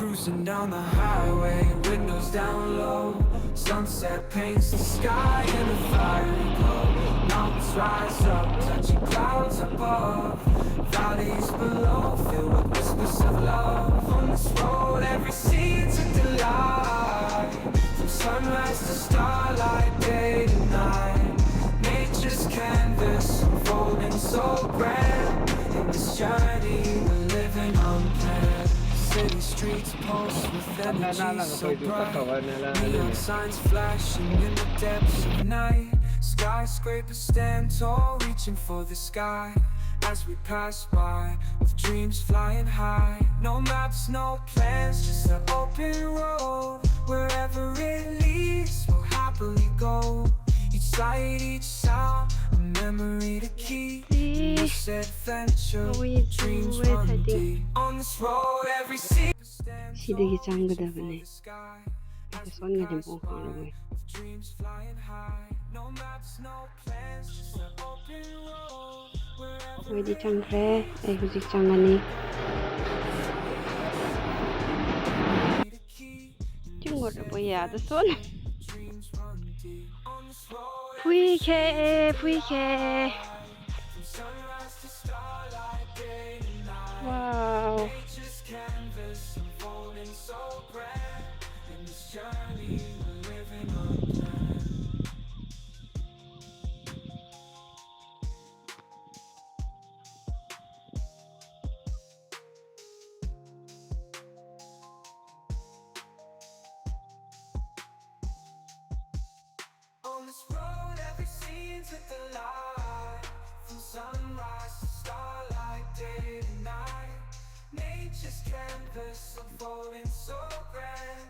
Cruising down the highway, windows down low. Sunset paints the sky in a fiery glow. Mountains rise up, touching clouds above. Valleys below, filled with whispers of love. On this road, every scene's a delight. From sunrise to starlight, day to night. Nature's canvas, unfolding so grand. In this journey, we're living unplanned. City streets pulse with energy so bright. Neon signs flashing in the depths of night. Skyscrapers stand tall, reaching for the sky. As we pass by, with dreams flying high. No maps, no plans, just an open road. Wherever it leads, we'll happily go. Each sight, each sound, a memory to keep. In this adventure, dreams run deep. On this road, every sea stands 시댁이 tall, 짱그다그네. the sky. 이렇게 손가 좀 뽕하라고 해. With dreams flying high. No maps, no plans, just an open road. Wherever 어디 짱 그래? 에이 후직 짱하니. to keep. 친구를 뭐야? 너 손? Dreams run deep. On this road, VK VK. from sunrise to starlight, day to night. 와우. Nature's canvas unfolding so grand. In this journey, we're living unplanned. On this road, every scene's with the light. From sunrise to starlight, day to night. Nature's canvas unfolding so grand.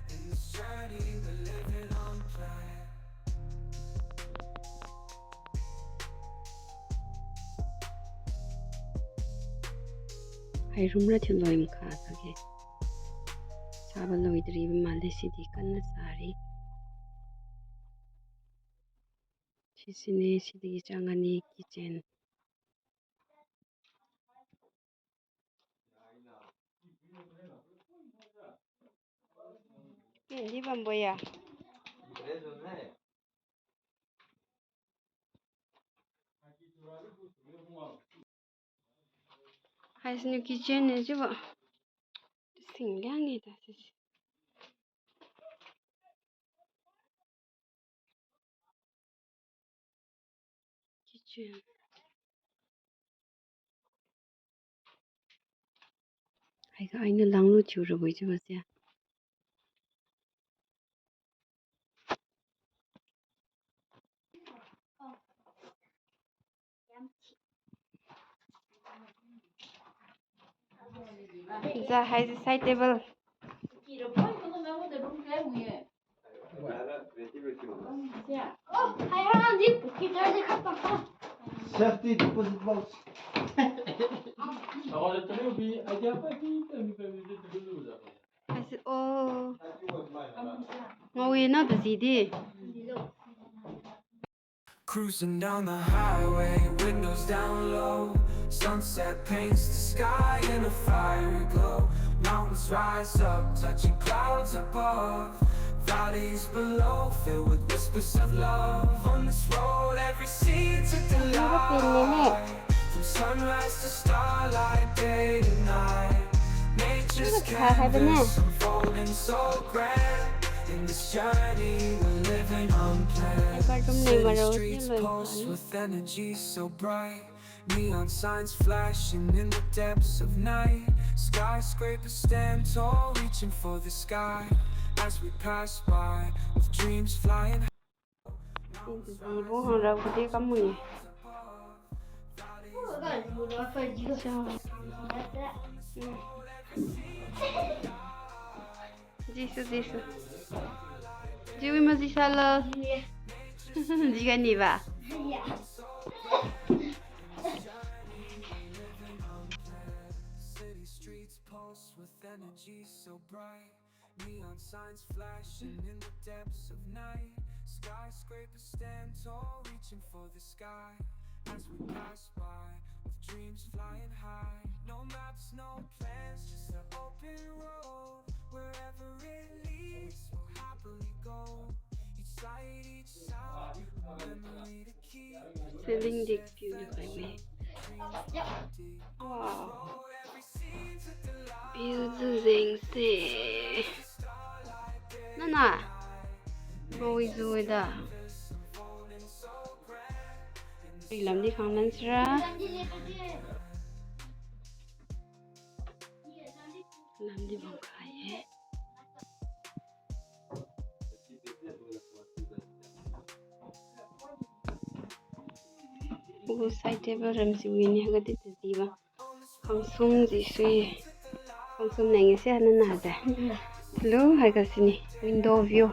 In this journey, we're living unplanned. Hay rumra thilo im kha thage. Sabal lo idri bi male sidi kanna sari. Chisine sidi changani kitchen. Di bamboya. Haisnu kitchen ne jiba. Singlyang da sis. Kitchen. Hay ga aina langlu chura boi jiba sia. Za hay side table. Safety deposit box. Has oh. Ngawi na bzidi. Cruising down the highway, windows down low. Sunset paints the sky in a fiery glow. Mountains rise up, touching clouds above. Valleys below, filled with whispers of love. On this road, every scene's a delight. From sunrise to starlight, day to night. Nature's canvas unfolding so grand. In this journey, we're living unplanned. City streets pulse with energy so bright. Neon signs flashing in the depths of night. Skyscrapers stand tall, reaching for the sky. As we pass by, with dreams flying high. Ibu hara kudi kamu ni. Jisu. Jiwi masih salah. Jika ni ba. City streets pulse with energy so bright. Neon signs flashing in the depths of night. Skyscrapers stand tall, reaching for the sky. As we pass by, with dreams flying high. No maps, no plans, just an open road. Sailing deck view được lại mẹ. Wow. View dừng xe. Nó nè. Ngồi rồi đó. Đi làm đi khang năn ra. Làm đi bằng khai hết. Ủa side table rầm xì nguyên nha, cái gì ba không sung gì suy không sung này nghe xem nó nào đấy hello hay cái gì window view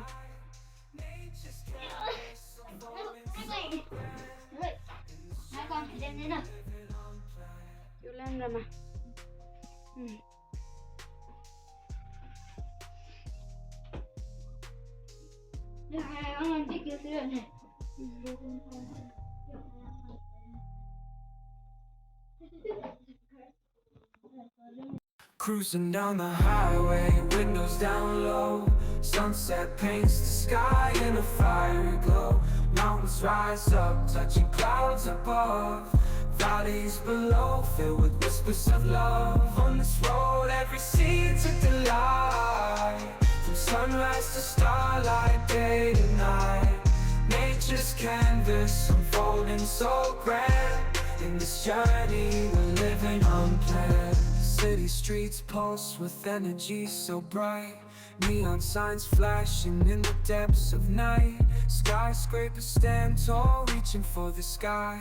yêu lên rồi mà Cruising down the highway, windows down low. Sunset paints the sky in a fiery glow. Mountains rise up, touching clouds above. Valleys below, filled with whispers of love. On this road, every scene's a delight. From sunrise to starlight, day to night. Nature's canvas unfolding so grand. In this journey, we're living unplanned. City streets pulse with energy so bright. Neon signs flashing in the depths of night. Skyscrapers stand tall, reaching for the sky.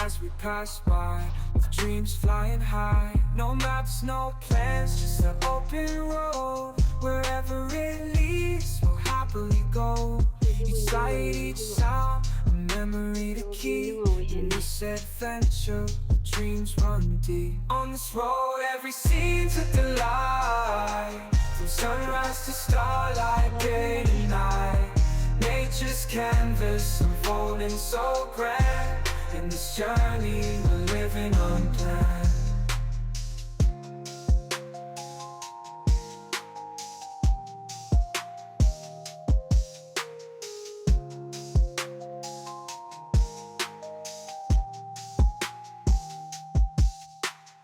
As we pass by, with dreams flying high. No maps, no plans, just an open road. Wherever it leads, we'll happily go. Each sight, each sound, a memory to keep. In this adventure, dreams run deep. On this road, every scene's a delight. From sunrise to starlight, day to night. Nature's canvas unfolding so grand. In this journey, we're living unplanned.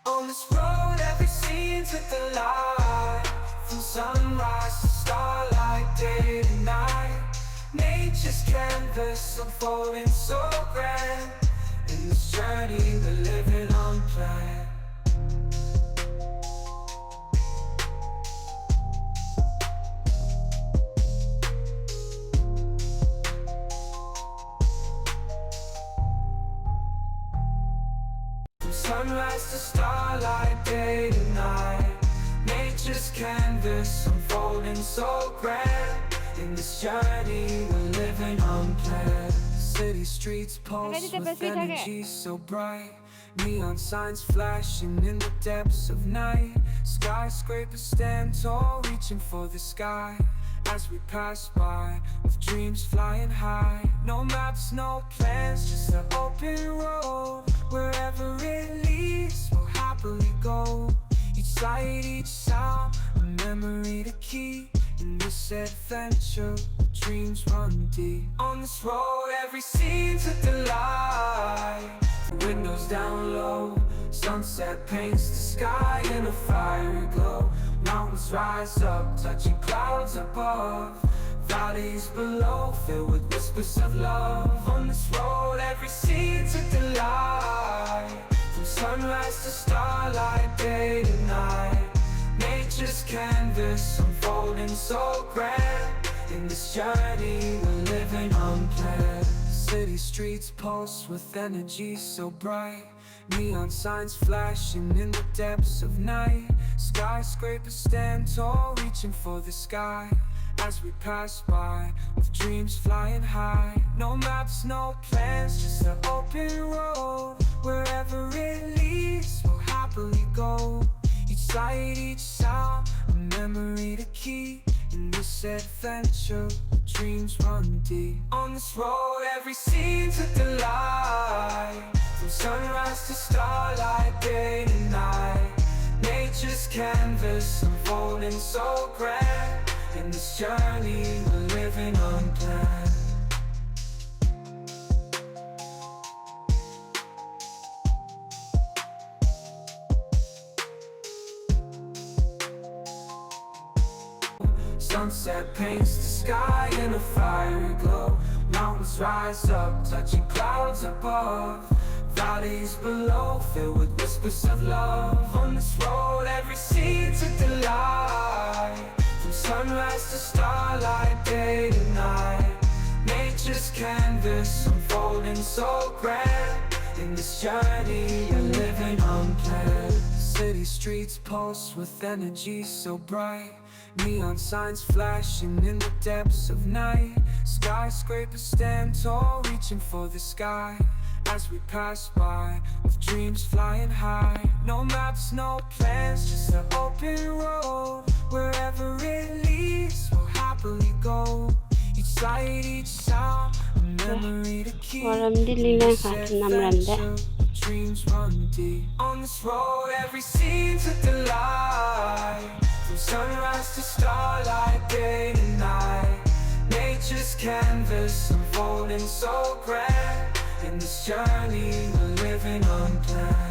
On this road, every scene's with the light. From sunrise to starlight, day to night. Nature's canvas unfolding so grand. In this journey, we're living unplanned. From sunrise to starlight, day to night. Nature's canvas unfolding so grand. In this journey, we're living unplanned. City streets pulse with energy so bright. Neon signs flashing in the depths of night. Skyscrapers stand tall, reaching for the sky. As we pass by, with dreams flying high. No maps, no plans, just an open road. Wherever it leads, we'll happily go. Each sight, each sound, a memory to keep. In this adventure, dreams run deep. On this road, every scene's a delight. Windows down low, sunset paints the sky in a fiery glow. Mountains rise up, touching clouds above. Valleys below, filled with whispers of love. On this road, every scene's a delight. From sunrise to starlight, day to night. Nature's canvas unfolding so grand. In this journey, we're living unplanned. City streets pulse with energy so bright. Neon signs flashing in the depths of night. Skyscrapers stand tall, reaching for the sky. As we pass by, with dreams flying high. No maps, no plans, just an open road. Wherever it leads, we'll happily go. Each sight, each sound, a memory to keep. In this adventure, dreams run deep. On this road, every scene's a delight. From sunrise to starlight, day to night. Nature's canvas unfolding so grand. In this journey, we're living unplanned. Sunset paints the sky in a fiery glow. Mountains rise up, touching clouds above. Valleys below, filled with whispers of love. On this road, every scene's a delight. From sunrise to starlight, day to night. Nature's canvas unfolding so grand. In this journey, you're living unplanned. City streets pulse with energy so bright. Neon signs flashing in the depths of night. Skyscrapers stand tall, reaching for the sky. As we pass by, with dreams flying high. No maps, no plans, just an open road. Wherever it leads, we'll happily go. Each sight, each sound, a memory to keep. Dreams run deep. On this road, every scene's a delight. From sunrise to starlight, day to night. Nature's canvas unfolding so grand. In this journey, we're living unplanned.